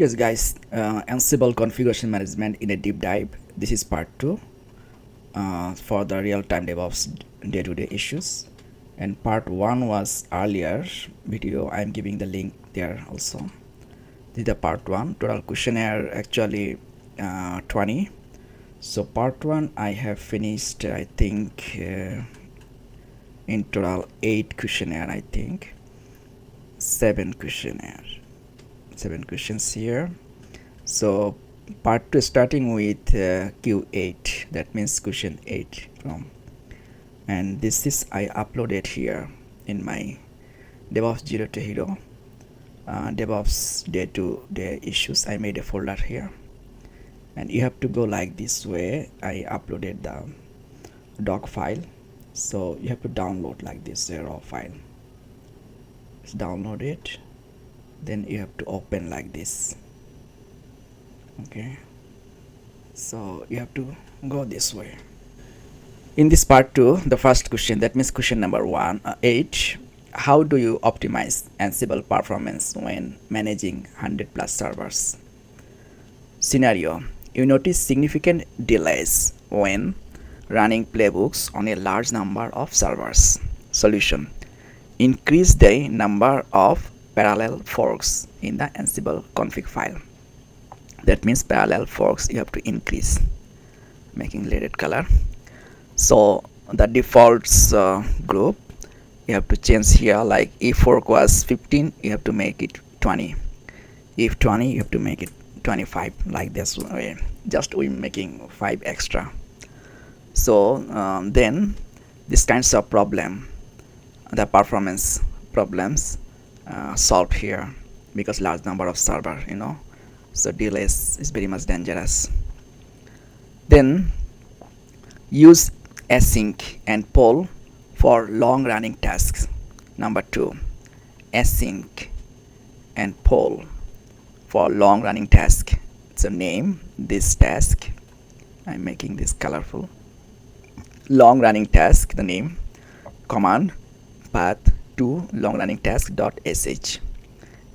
Yes guys, Ansible configuration management in a deep dive. This is part 2 for the real-time DevOps day-to-day issues, and part 1 was earlier video. I'm giving the link there also. This is the part 1. Total questionnaire actually 20. So part 1 I have finished, I think in total 8 questionnaire, I think 7 questions here. So part 2 starting with Q8, that means question 8 from, and this is I uploaded here in my DevOps 0 to Hero DevOps day-to-day issues. I made a folder here, and you have to go like this way. I uploaded the doc file, so you have to download like this raw file. Just download it, then you have to open like this. Okay, so you have to go this way. In this part 2, the first question, that means question number 1, 8, how do you optimize Ansible performance when managing 100 plus servers? Scenario: you notice significant delays when running playbooks on a large number of servers. Solution: increase the number of parallel forks in the Ansible config file. That means parallel forks you have to increase, making red color. So the defaults group you have to change here, like if fork was 15, you have to make it 20. If 20, you have to make it 25, like this way. Just we making 5 extra. So then this kinds of problem, the performance problems solved here, because large number of server, so delays is very much dangerous. Then use async and poll for long running tasks. Number 2, async and poll for long running task. So name this task, I'm making this colorful, long running task, the name, command path to long running task .sh,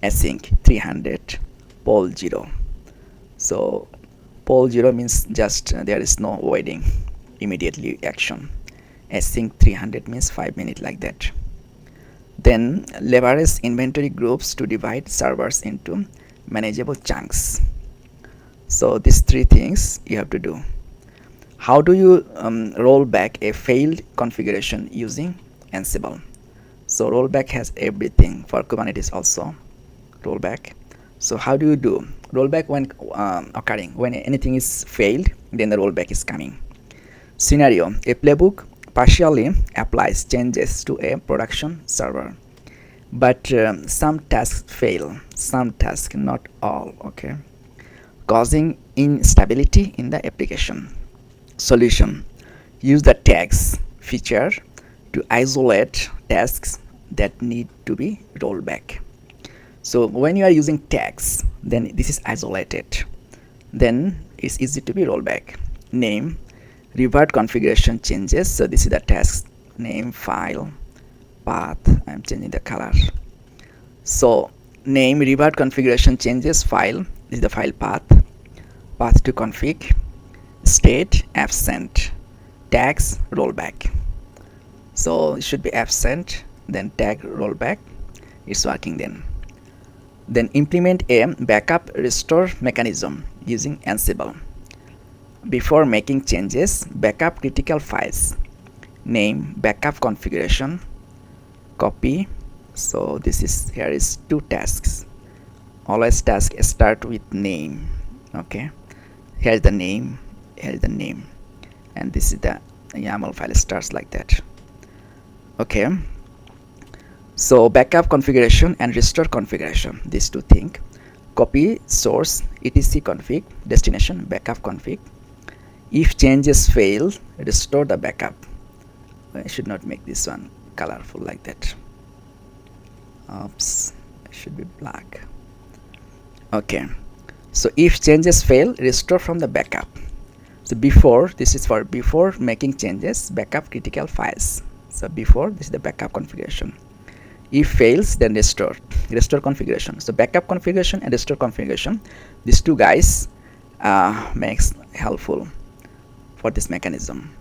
async 300, poll 0. So poll 0 means just there is no waiting, immediately action. Async 300 means 5 minutes, like that. Then leverage inventory groups to divide servers into manageable chunks. So these 3 things you have to do. How do you roll back a failed configuration using Ansible? So rollback has everything. For Kubernetes also rollback. So how do you do rollback when occurring? When anything is failed, then the rollback is coming. Scenario: a playbook partially applies changes to a production server, but some tasks fail, some tasks, not all, okay, causing instability in the application. Solution: use the tags feature to isolate tasks that need to be rolled back. So when you are using tags, then this is isolated, then it's easy to be rolled back. Name, revert configuration changes. So this is the task name, file, path, I'm changing the color. So name, revert configuration changes, file, this is the file path, path to config, state absent, tags rollback. So it should be absent, then tag rollback, it's working then. Then implement a backup restore mechanism using Ansible. Before making changes, backup critical files. Name, backup configuration, copy. So this is, here is 2 tasks. Always task start with name. Okay, here's the name, here's the name, and this is the YAML file, starts like that. Okay, so backup configuration and restore configuration, these 2 things. Copy source etc config, destination backup config. If changes fail, restore the backup. I should not make this one colorful like that. Oops, it should be black. Okay, so if changes fail, restore from the backup. So before, this is for before making changes, backup critical files. So before, this is the backup configuration. If fails, then restore configuration. So backup configuration and restore configuration, these two guys makes helpful for this mechanism.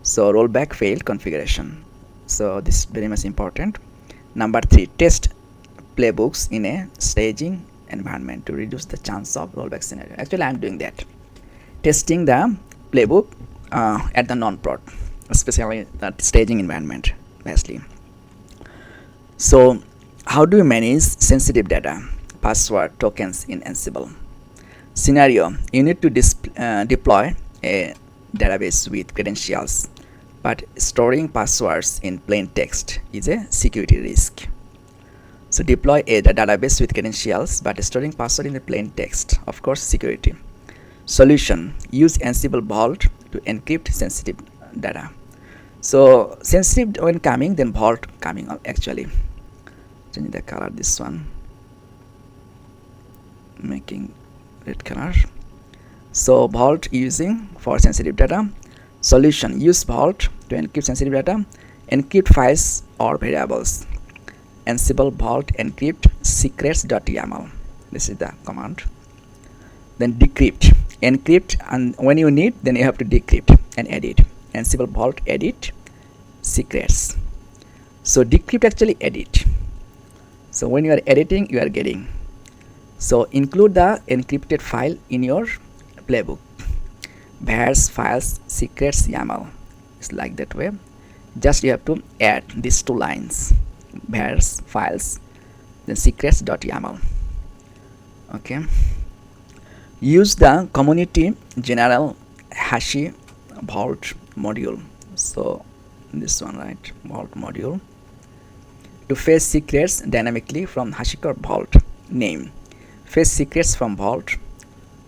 So rollback failed configuration, so this is very much important. Number 3, test playbooks in a staging environment to reduce the chance of rollback scenario. Actually, I'm doing that, testing the playbook at the non-prod, especially that staging environment mostly. So how do you manage sensitive data, password, tokens in Ansible? Scenario: you need to deploy a database with credentials, but storing passwords in plain text is a security risk. So deploy a database with credentials, but storing password in the plain text, of course, security. Solution: use Ansible Vault to encrypt sensitive data. So sensitive when coming, then Vault coming up actually. Changing the color, this one, making red color. So Vault using for sensitive data. Solution: use Vault to encrypt sensitive data, encrypt files or variables. Ansible Vault encrypt secrets.yaml. This is the command. Then decrypt, encrypt, and when you need, then you have to decrypt and edit. Ansible Vault edit secrets. So decrypt actually edit. So when you are editing, you are getting. So include the encrypted file in your playbook. Vars files secrets YAML. It's like that way. Just you have to add these two lines. Vars files, then secrets.yaml. Okay. Use the community general hashi vault module. So this one, right? Vault module to fetch secrets dynamically from HashiCorp Vault. Name: fetch secrets from Vault.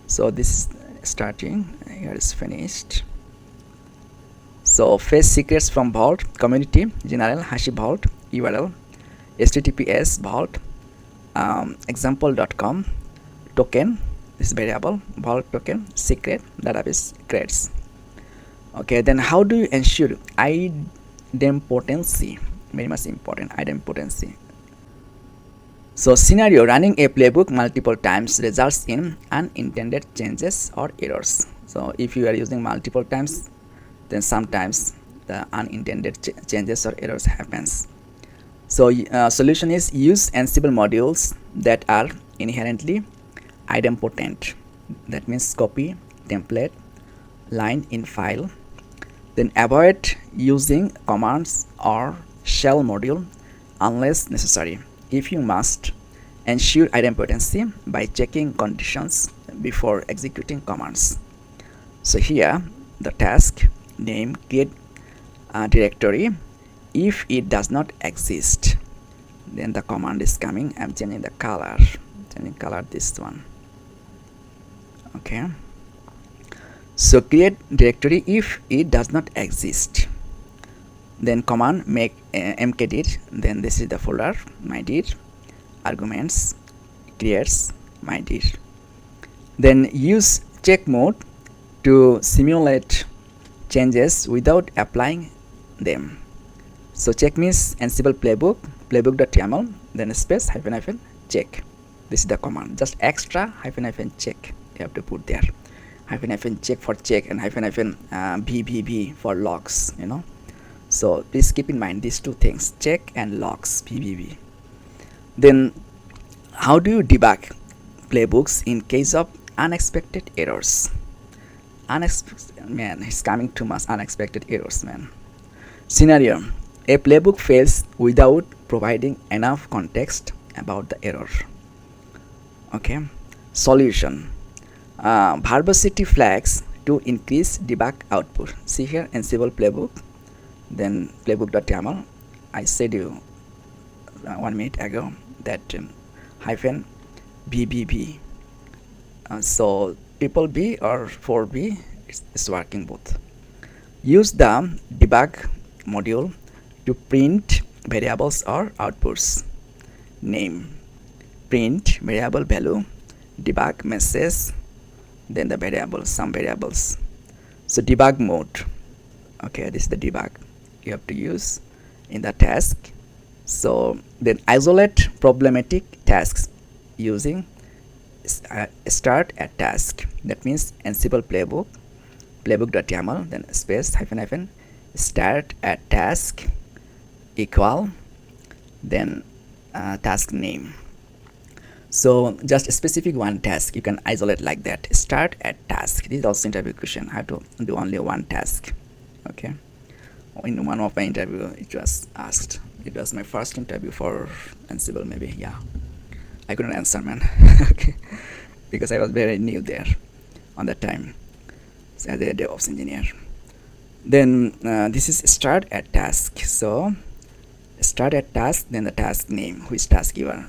So this is starting, here is finished. So fetch secrets from Vault, community general hashi vault URL, https vault example.com, token, this variable, vault token, secret, database secrets. Okay, then how do you ensure idempotency? Very much important, idempotency. So scenario: running a playbook multiple times results in unintended changes or errors. So if you are using multiple times, then sometimes the unintended changes or errors happens. So solution is use Ansible modules that are inherently idempotent. That means copy, template, line in file. Then avoid using commands or shell module unless necessary. If you must, ensure idempotency by checking conditions before executing commands. So here the task name, create a directory. If it does not exist, then the command is coming. I'm changing the color, this one. Okay, so create directory if it does not exist, then command make mkdir, then this is the folder mydir, arguments, creates mydir. Then use check mode to simulate changes without applying them. So check means Ansible playbook, playbook.yaml, then space hyphen check. This is the command. Just extra hyphen check you have to put there. Hyphen check for check and hyphen VVV for logs, you know. So please keep in mind these two things, check and logs, VVV. Then how do you debug playbooks in case of unexpected errors? Man, it's coming too much unexpected errors, man. Scenario: a playbook fails without providing enough context about the error. Okay. Solution: verbosity flags to increase debug output. See here, Ansible playbook, then playbook.yaml. I said you 1 minute ago that hyphen BBB. So triple B or 4B is working both. Use the debug module to print variables or outputs. Name: print variable value, debug message, then the variables, some variables. So debug mode. Okay, this is the debug you have to use in the task. So then isolate problematic tasks using start at task. That means Ansible playbook.yaml, then space hyphen hyphen start at task equal then task name. So just a specific one task you can isolate like that. Start at task. This is also interview question. I have to do only one task. Okay. In one of my interview it was asked. It was my first interview for Ansible maybe. Yeah. I couldn't answer, man. Okay. Because I was very new there on that time as a DevOps engineer. Then this is start at task. So start at task, then the task name, which task you are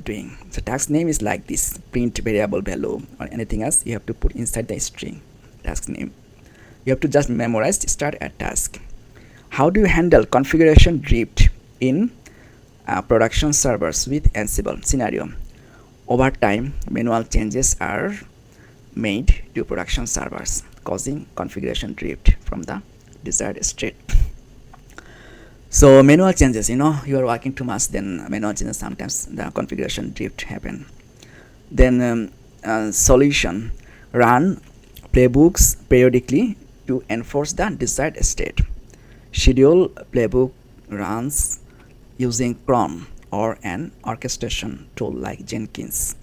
doing. So task name is like this: print variable value or anything else you have to put inside the string task name. You have to just memorize start at task. How do you handle configuration drift in production servers with Ansible? Scenario: over time manual changes are made to production servers, causing configuration drift from the desired state. So manual changes, you are working too much, then manual changes, sometimes the configuration drift happen. Then solution: run playbooks periodically to enforce the desired state. Schedule playbook runs using cron or an orchestration tool like Jenkins.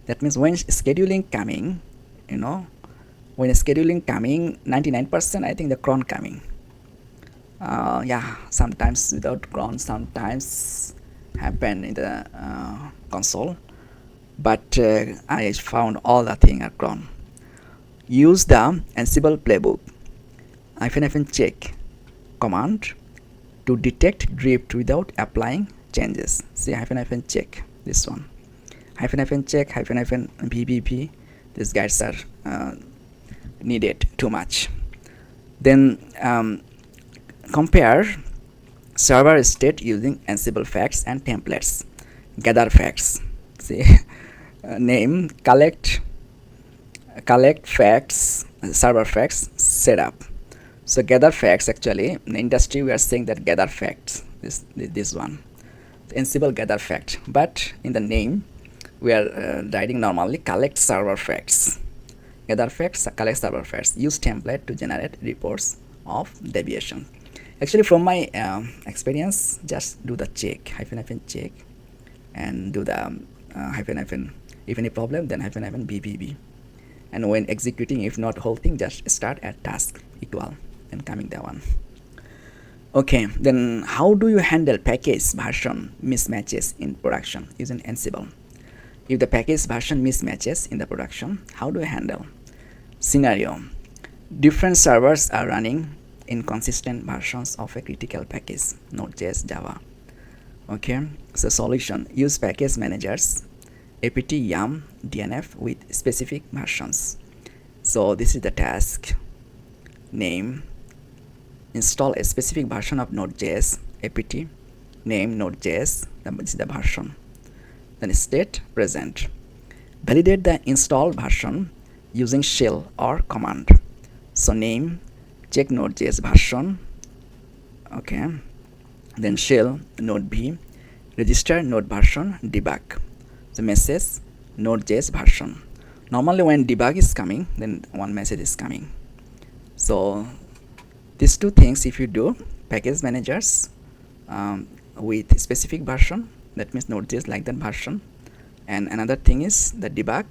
That means when scheduling coming, 99% I think the cron coming. Yeah, sometimes without cron, sometimes happen in the console, but I found all the thing are cron. Use the Ansible playbook -check command to detect drift without applying changes. See -check, this one, -check -vbb. These guys are needed too much. Then compare server state using Ansible facts and templates. Gather facts. See, name, collect facts, server facts, setup. So gather facts, actually in the industry we are saying that gather facts, this one, Ansible gather fact, but in the name we are writing normally collect server facts. Gather facts, collect server facts. Use template to generate reports of deviation. Actually, from my experience, just do the check, -check, and do the if any problem, then -bbb. And when executing, if not whole thing, just start at task equal and coming that one. Okay, then how do you handle package version mismatches in production using Ansible? If the package version mismatches in the production, how do you handle? Scenario: different servers are running inconsistent versions of a critical package, Node.js, Java. Okay, so solution: use package managers apt yum dnf with specific versions. So this is the task name: install a specific version of Node.js, apt name Node.js, this is the version. Then state present. Validate the install version using shell or command. So name, check Node.js version. Okay, then shell node b, register node version, debug. The message Node.js version. Normally when debug is coming, then one message is coming. So these two things, if you do package managers with specific version, that means Node.js like that version, and another thing is the debug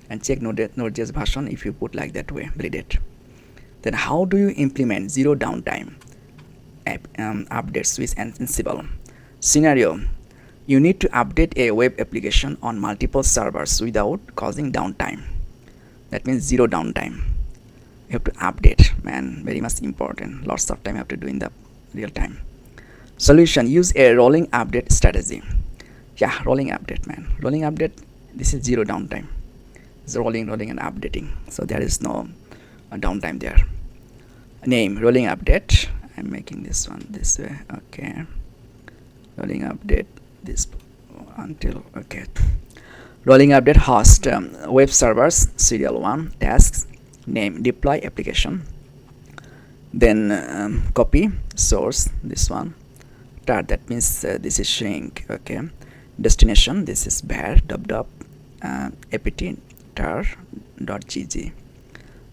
and check Node.js version if you put like that way, validate. Then how do you implement zero downtime updates with Ansible? Scenario: you need to update a web application on multiple servers without causing downtime. That means zero downtime. You have to update, man, very much important. Lots of time you have to do in the real time. Solution: use a rolling update strategy. Yeah, rolling update, man. Rolling update, this is zero downtime. It's rolling and updating. So there is no downtime there. Name, rolling update. I'm making this one this way. Okay. Rolling update this until, okay. Rolling update host, web servers, serial 1, tasks, name, deploy application. Then copy source, this one, tar, that means this is shrink. Okay, destination, this is var dub apt tar dot gg.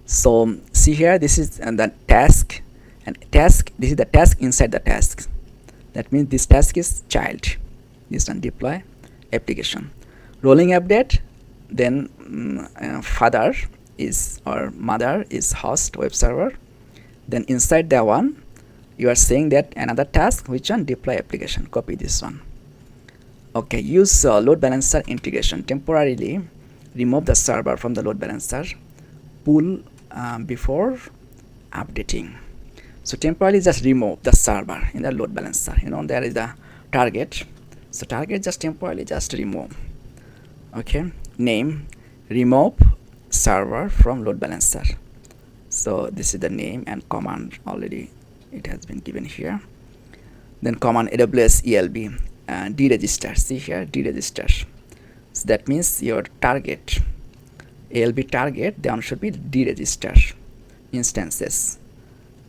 So see here, this is the task, and task, this is the task inside the task. That means this task is child. This one deploy application, rolling update, then father is or mother is host web server. Then inside that one you are saying that another task, which one, deploy application. Copy this one. Okay, use load balancer integration. Temporarily remove the server from the load balancer, pull before updating. So temporarily just remove the server in the load balancer. There is the target. So target just temporarily just remove. Okay, name, remove server from load balancer. So this is the name, and command already it has been given here. Then command AWS ELB deregister. See here, deregister. So that means your target ELB target then should be deregister instances.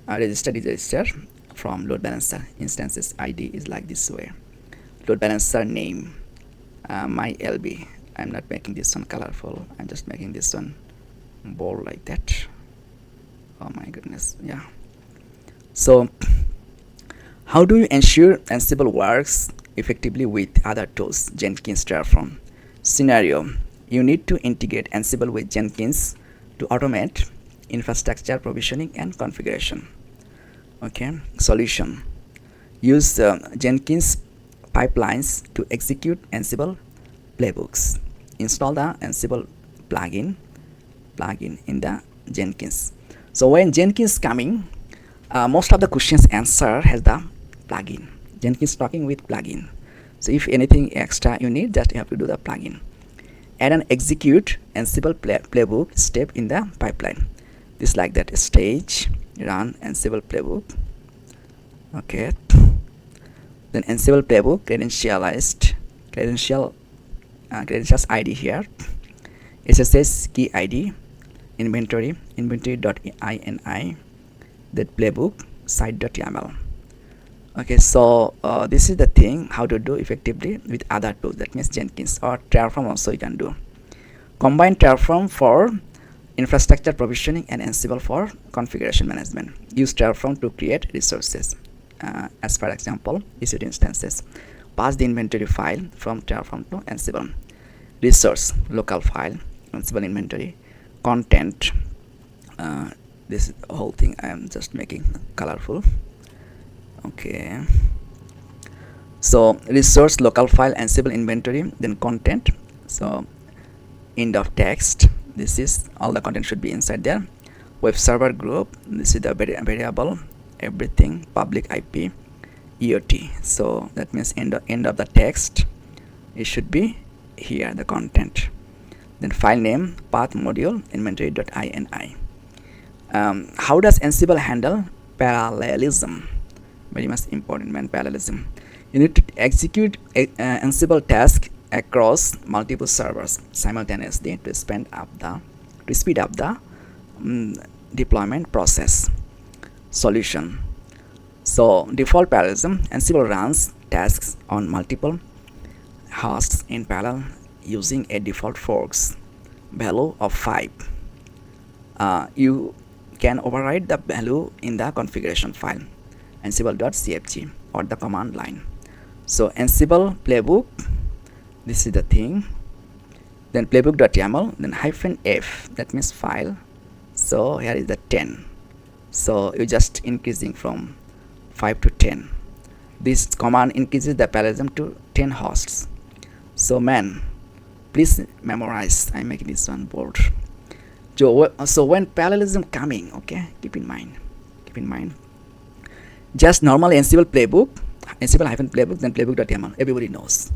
Register from load balancer instances. ID is like this way. Load balancer name, my LB. I'm not making this one colorful. I'm just making this one bold like that. Oh my goodness, yeah. So how do you ensure Ansible works effectively with other tools? Jenkins, Terraform. Scenario: you need to integrate Ansible with Jenkins to automate infrastructure provisioning and configuration. Okay, solution: use Jenkins pipelines to execute Ansible playbooks. Install the Ansible plugin in the Jenkins. So when Jenkins coming, most of the questions answer has the plugin. Jenkins talking with plugin. So if anything extra you need, just you have to do the plugin. Add and execute Ansible playbook step in the pipeline. This like that: stage, run Ansible playbook. Okay. Then Ansible playbook credentials ID here. SSH key ID, inventory.ini, that playbook site.yaml. Okay, so this is the thing how to do effectively with other tools. That means Jenkins or Terraform also you can do. Combine Terraform for infrastructure provisioning and Ansible for configuration management. Use Terraform to create resources. As for example, issued instances. Pass the inventory file from Terraform to Ansible. Resource, local file, Ansible inventory. Content, this is the whole thing I am just making colorful. Okay, so resource, local file, Ansible inventory, then content. So end of text, this is all the content should be inside there. Web server group, this is the variable, everything, public IP, EOT. So that means end of the text, it should be here, the content. Then file name, path module, inventory.ini. How does Ansible handle parallelism? Very much important, man. Parallelism. You need to execute Ansible task across multiple servers simultaneously to speed up the deployment process. Solution: so default parallelism, Ansible runs tasks on multiple hosts in parallel using a default forks value of 5. You can override the value in the configuration file ansible.cfg or the command line. So Ansible playbook, this is the thing. Then playbook.yaml, then -f, that means file. So here is the 10. So you just increasing from 5 to 10. This command increases the parallelism to 10 hosts. So man, please memorize. I'm making this one bold. So when parallelism coming, okay, keep in mind. Just normal Ansible playbook, Ansible -playbook, then playbook.yaml, everybody knows.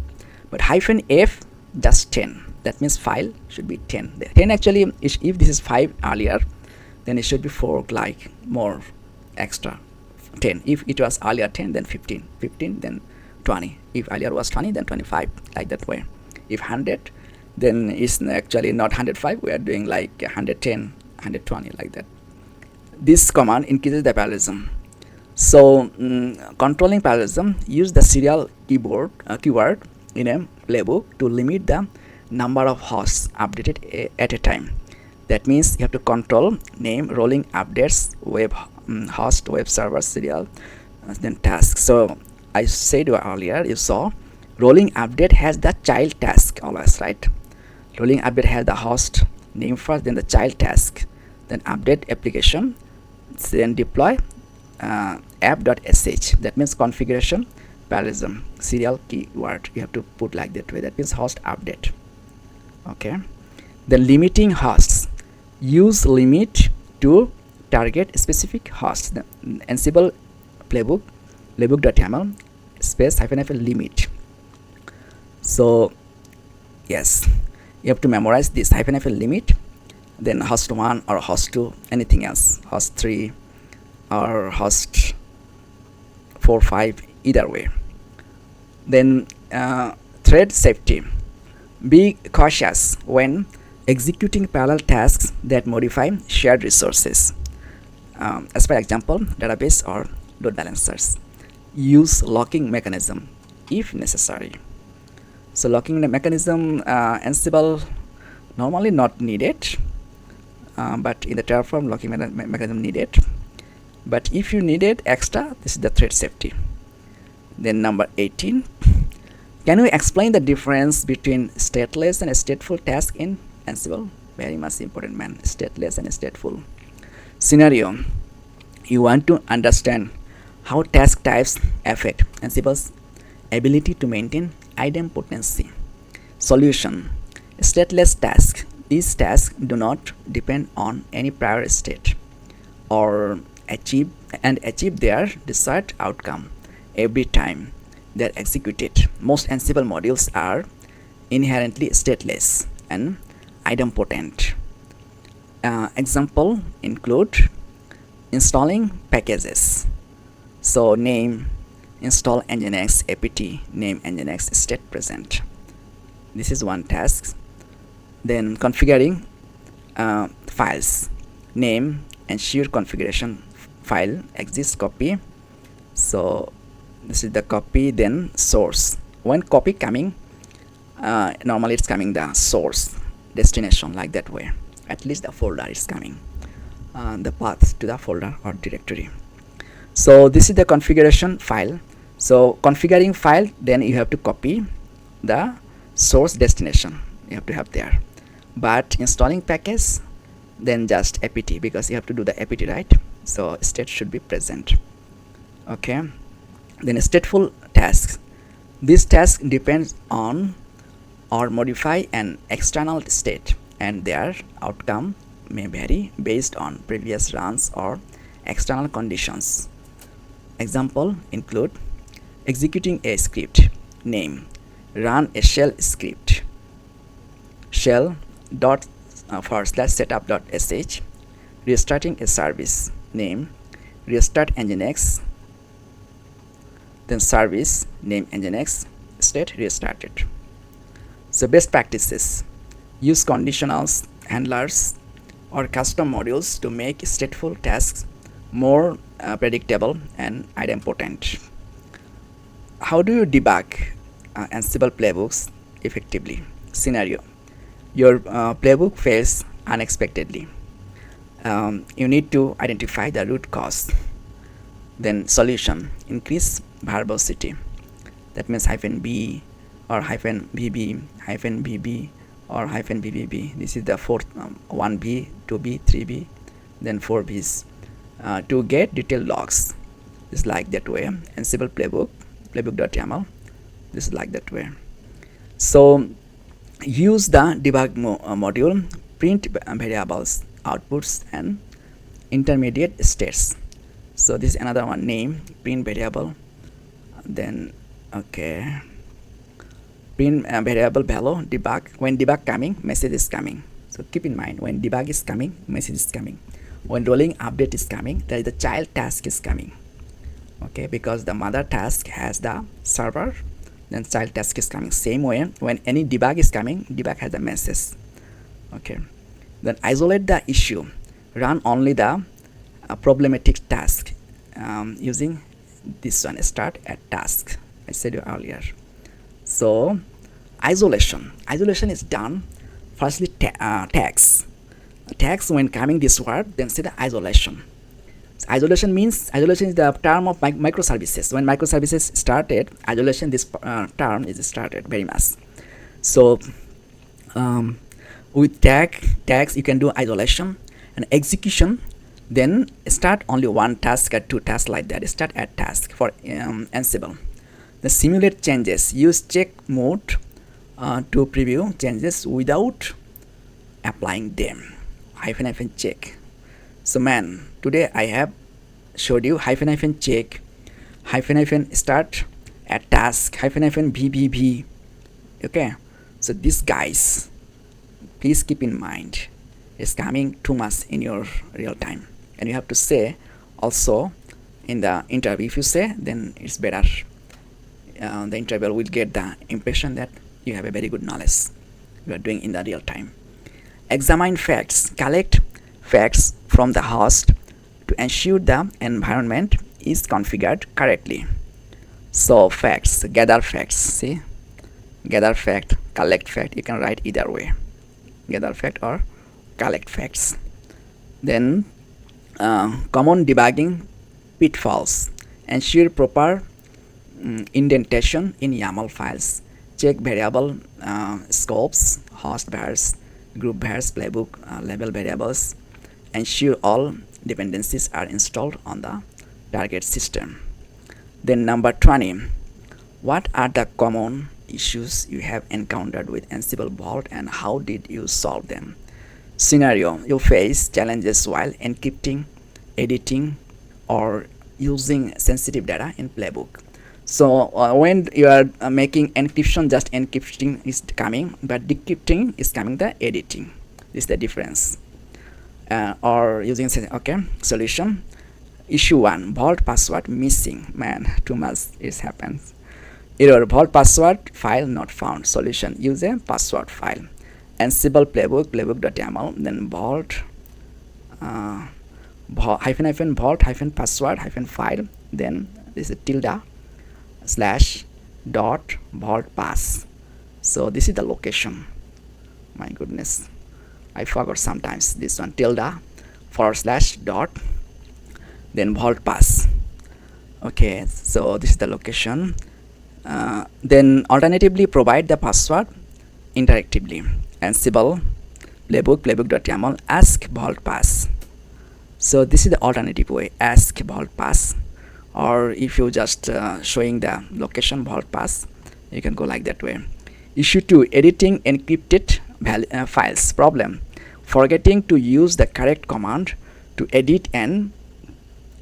But -f, just 10. That means file should be 10. 10 actually, if this is 5 earlier, then it should be 4 like more extra 10. If it was earlier 10, then 15, then 20. If earlier was 20, then 25, like that way. If 100, then it's actually not 105, we are doing like 110, 120, like that. This command increases the parallelism. So controlling parallelism, use the serial keyword in a playbook to limit the number of hosts updated at a time. That means you have to control name, rolling updates, web host, web server, serial, then task. So I said earlier, you saw rolling update has the child task always, right? Rolling update has the host name first, then the child task, then update application, then deploy app.sh. That means configuration parallelism, serial keyword you have to put like that way. That means host update. Okay. Then limiting hosts, use limit to target specific hosts. The Ansible playbook, playbook.yaml space hyphen limit. So yes, you have to memorize this hyphen limit, then host 1 or host 2, anything else, host 3 or host 4, 5, either way. Then thread safety, be cautious when executing parallel tasks that modify shared resources. As for example, database or load balancers. Use locking mechanism if necessary. So locking the mechanism, Ansible normally not needed, but in the Terraform locking mechanism needed. But if you needed extra, this is the thread safety. Then number 18, can you explain the difference between stateless and stateful task in Ansible? Very much important, man. Stateless and stateful. Scenario, you want to understand how task types affect Ansible's ability to maintain idempotency. Solution, stateless task. These tasks do not depend on any prior state or achieve their desired outcome every time they're executed. Most Ansible modules are inherently stateless and idempotent. Example include installing packages. So name, install nginx apt name nginx state present. This is one task. Then configuring files, name, ensure configuration file exists, copy. So this is the copy, then source. When copy coming, normally it's coming the source destination, like that way. At least the folder is coming, the path to the folder or directory. So this is the configuration file. So configuring file, then you have to copy the source destination, you have to have there. But installing package, then just apt, because you have to do the apt, right? So state should be present. Okay. Then stateful tasks. This task depends on or modify an external state, and their outcome may vary based on previous runs or external conditions. Example include executing a script, name, run a shell script, shell dot / setup.sh, restarting a service, name, restart nginx, then service, name nginx, state restarted. So best practices, use conditionals, handlers, or custom modules to make stateful tasks more predictable and idempotent. How do you debug Ansible playbooks effectively? Scenario, your playbook fails unexpectedly. You need to identify the root cause. Then solution, increase verbosity. That means -b or -vb, -vb or -vbb. This is the fourth 1b, 2b, 3b, then 4 b's. To get detailed logs, it's like that way. Ansible playbook.yaml, this is like that way. So use the debug module, print variables, outputs, and intermediate states. So this is another one, name, print variable, then okay, print variable value, debug. When debug coming, message is coming. So keep in mind, when debug is coming, message is coming. When rolling update is coming, there is the child task is coming. Okay, because the mother task has the server, then child task is coming. Same way, when any debug is coming, debug has the message. Okay, then isolate the issue, run only the problematic task, using this one, start at task. I said you earlier. So isolation is done firstly tags. Tags, when coming this word, then say the isolation. So isolation is the term of microservices. When microservices started, isolation, this term is started very much. So with tags you can do isolation and execution. Then start only one task or two tasks like that. Start at task for Ansible. The simulate changes. Use check mode to preview changes without applying them. Hyphen check. So man, today I have showed you hyphen check, hyphen start at task, hyphen VVV. Okay, so these guys, please keep in mind, it's coming too much in your real time, and you have to say also in the interview. If you say, then it's better. The interviewer will get the impression that you have a very good knowledge you are doing in the real time. Examine facts. Collect facts from the host to ensure the environment is configured correctly. So facts, gather facts. See, gather fact, collect fact. You can write either way, gather fact or collect facts. Then common debugging pitfalls. Ensure proper indentation in YAML files. Check variable scopes, host vars, group vars, playbook label variables. Ensure all dependencies are installed on the target system. Then number 20, what are the common issues you have encountered with Ansible Vault and how did you solve them? Scenario, you face challenges while encrypting, editing, or using sensitive data in playbook. So when you are making encryption, just encrypting is coming, but decrypting is coming the editing. This is the difference. Or using, okay, solution. Issue 1, vault password missing. Man, too much is happens. Error, vault password file not found. Solution, use a password file. Ansible playbook, playbook.yaml, then vault hyphen vault hyphen password hyphen file, then this is tilde slash dot vault pass. So this is the location. My goodness, I forgot sometimes this one, tilde / dot then vault pass. Okay, so this is the location. Then alternatively provide the password interactively. Ansible playbook.yaml ask vault pass. So this is the alternative way, ask vault pass. Or if you just showing the location vault pass, you can go like that way. Issue 2, editing encrypted files. Problem, forgetting to use the correct command to edit an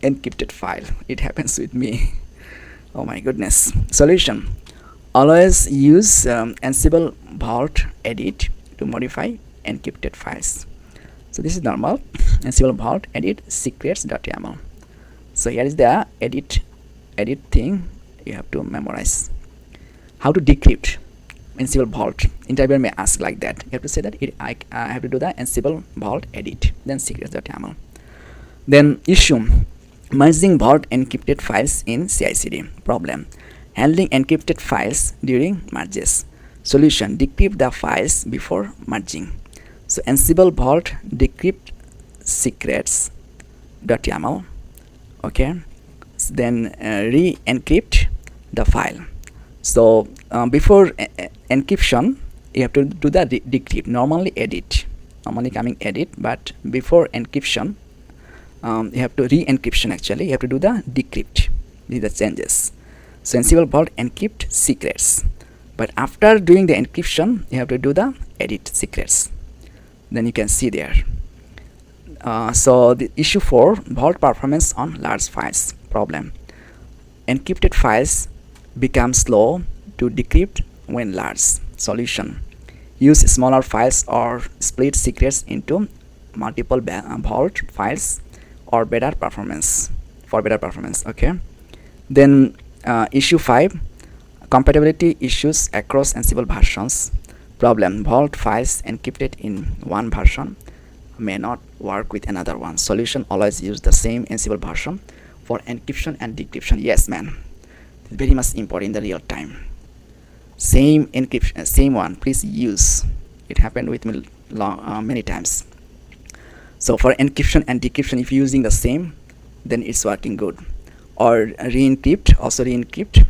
encrypted file. It happens with me. Oh my goodness. Solution, always use Ansible Vault edit to modify encrypted files. So this is normal. Ansible Vault edit secrets.yaml. So here is the edit thing you have to memorize. How to decrypt Ansible Vault. Interviewer may ask like that. You have to say that I have to do the Ansible Vault edit, then secrets.yaml. Then issue, merging Vault encrypted files in CI/CD. Problem, handling encrypted files during merges. Solution, decrypt the files before merging. So Ansible Vault decrypt secrets.yaml. Okay, then re-encrypt the file. So before encryption you have to do the decrypt. Normally coming edit, but before encryption you have to re-encryption. Actually you have to do the decrypt. These are the changes. So Ansible Vault encrypt secrets, but after doing the encryption you have to do the edit secrets. Then you can see there. So the issue 4, Vault performance on large files. Problem, encrypted files become slow to decrypt when large. Solution, use smaller files or split secrets into multiple Vault files or better performance. Okay, then issue 5, compatibility issues across Ansible versions. Problem, Vault files encrypted in one version may not work with another one. Solution, always use the same Ansible version for encryption and decryption. Yes, man, very much important in the real time. Same encryption, same one, please use. It happened with me many times. So for encryption and decryption, if you're using the same, then it's working good. Or re-encrypt, also re-encrypt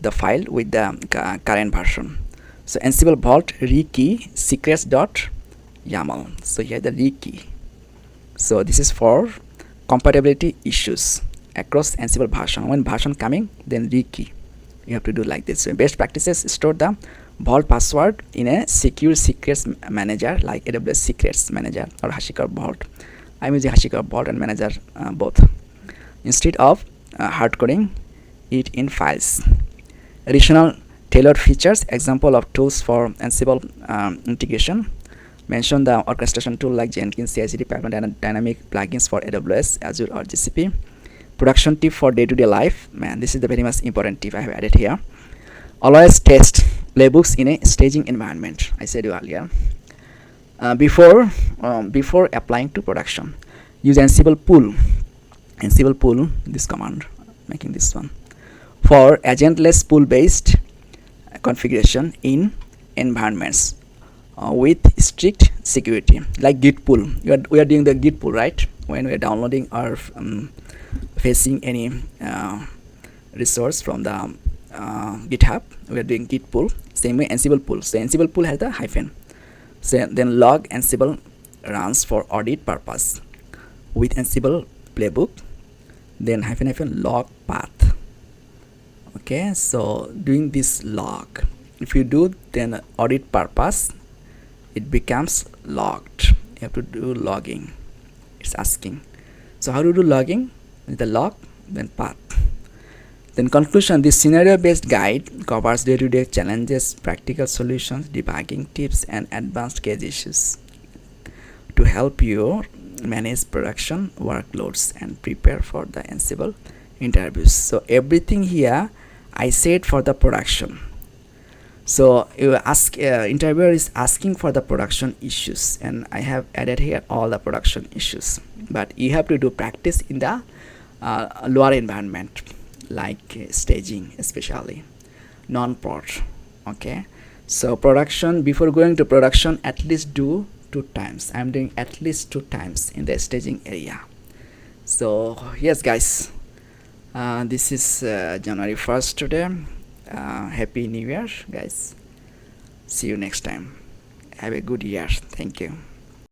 the file with the current version. So Ansible Vault rekey secrets.yaml. So here the rekey. So this is for compatibility issues across Ansible version. When version coming, then rekey. You have to do like this. So best practices: store the vault password in a secure secrets manager like AWS Secrets Manager or HashiCorp Vault. I'm using HashiCorp Vault and Manager both, instead of hardcoding it in files. Additional tailored features: example of tools for Ansible integration. Mention the orchestration tool like Jenkins, CI/CD pipeline, and dynamic plugins for AWS, Azure, or GCP. Production tip for day-to-day life. Man, this is the very much important tip I have added here. Always test playbooks in a staging environment. I said earlier. Before applying to production, use Ansible pull. Ansible pull, this command, making this one, for agentless pull-based configuration in environments with strict security, like git pull. We are doing the git pull, right? When we are downloading or facing any resource from the GitHub, we are doing git pull. Same way Ansible pull. So Ansible pull has the hyphen. So then log Ansible runs for audit purpose with Ansible playbook, then hyphen log path. Okay, so doing this log, if you do then audit purpose, it becomes logged. You have to do logging. It's asking. So how to do logging? The log, then path. Then conclusion: this scenario-based guide covers day-to-day challenges, practical solutions, debugging tips, and advanced case issues to help you manage production workloads and prepare for the Ansible interviews. So everything here I said for the production. So you ask, interviewer is asking for the production issues, and I have added here all the production issues. But you have to do practice in the lower environment, like staging, especially non-prod. Okay, so production, before going to production, at least do 2 times. I'm doing at least 2 times in the staging area. So yes guys, this is January 1st today. Happy New Year guys. See you next time. Have a good year. Thank you.